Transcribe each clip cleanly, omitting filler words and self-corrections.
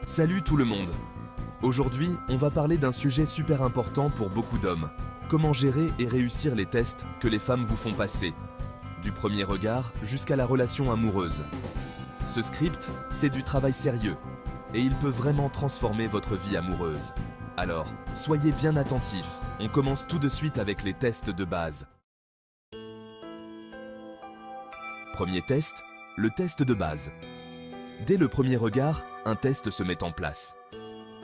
Salut tout le monde. Aujourd'hui, on va parler d'un sujet super important pour beaucoup d'hommes. Comment gérer et réussir les tests que les femmes vous font passer. Du premier regard jusqu'à la relation amoureuse. Ce script, c'est du travail sérieux. Et il peut vraiment transformer votre vie amoureuse. Alors, soyez bien attentifs. On commence tout de suite avec les tests de base. Premier test, le test de base. Dès le premier regard, un test se met en place.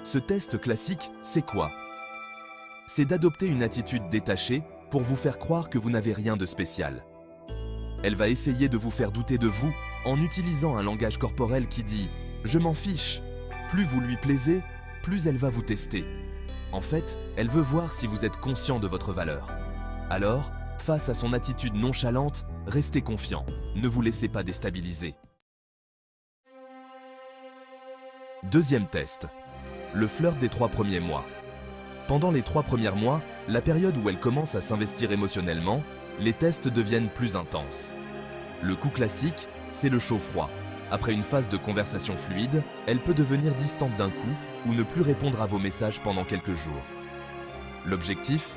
Ce test classique, c'est quoi? C'est d'adopter une attitude détachée pour vous faire croire que vous n'avez rien de spécial. Elle va essayer de vous faire douter de vous en utilisant un langage corporel qui dit « je m'en fiche ». Plus vous lui plaisez, plus elle va vous tester. En fait, elle veut voir si vous êtes conscient de votre valeur. Alors, face à son attitude nonchalante, restez confiant, ne vous laissez pas déstabiliser. Deuxième test, le flirt des 3 premiers mois. Pendant les 3 premiers mois, la période où elle commence à s'investir émotionnellement, les tests deviennent plus intenses. Le coup classique, c'est le chaud-froid. Après une phase de conversation fluide, elle peut devenir distante d'un coup ou ne plus répondre à vos messages pendant quelques jours. L'objectif?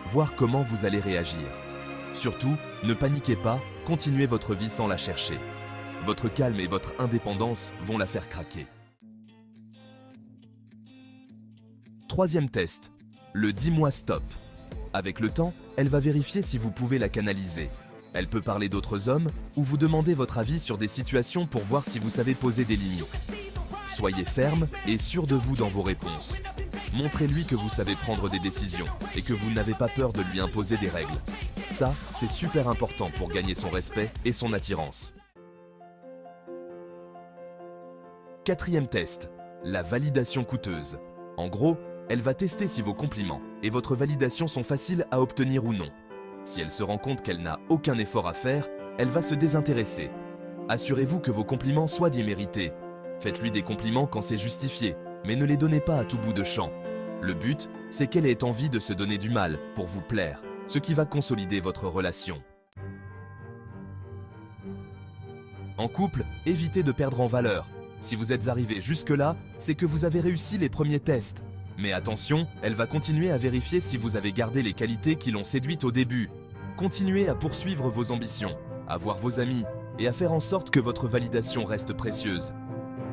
Voir comment vous allez réagir. Surtout, ne paniquez pas, continuez votre vie sans la chercher. Votre calme et votre indépendance vont la faire craquer. Troisième test, le 10 mois stop. Avec le temps, elle va vérifier si vous pouvez la canaliser. Elle peut parler d'autres hommes ou vous demander votre avis sur des situations pour voir si vous savez poser des limites. Soyez ferme et sûr de vous dans vos réponses. Montrez-lui que vous savez prendre des décisions et que vous n'avez pas peur de lui imposer des règles. Ça, c'est super important pour gagner son respect et son attirance. Quatrième test, la validation coûteuse. En gros, elle va tester si vos compliments et votre validation sont faciles à obtenir ou non. Si elle se rend compte qu'elle n'a aucun effort à faire, elle va se désintéresser. Assurez-vous que vos compliments soient bien mérités. Faites-lui des compliments quand c'est justifié, mais ne les donnez pas à tout bout de champ. Le but, c'est qu'elle ait envie de se donner du mal pour vous plaire, ce qui va consolider votre relation. En couple, évitez de perdre en valeur. Si vous êtes arrivé jusque-là, c'est que vous avez réussi les premiers tests. Mais attention, elle va continuer à vérifier si vous avez gardé les qualités qui l'ont séduite au début. Continuez à poursuivre vos ambitions, à voir vos amis et à faire en sorte que votre validation reste précieuse.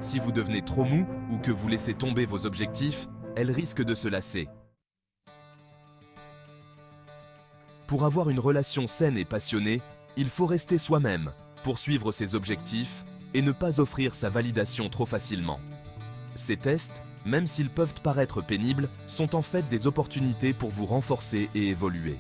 Si vous devenez trop mou ou que vous laissez tomber vos objectifs, elle risque de se lasser. Pour avoir une relation saine et passionnée, il faut rester soi-même, poursuivre ses objectifs et ne pas offrir sa validation trop facilement. Ces tests, même s'ils peuvent paraître pénibles, sont en fait des opportunités pour vous renforcer et évoluer.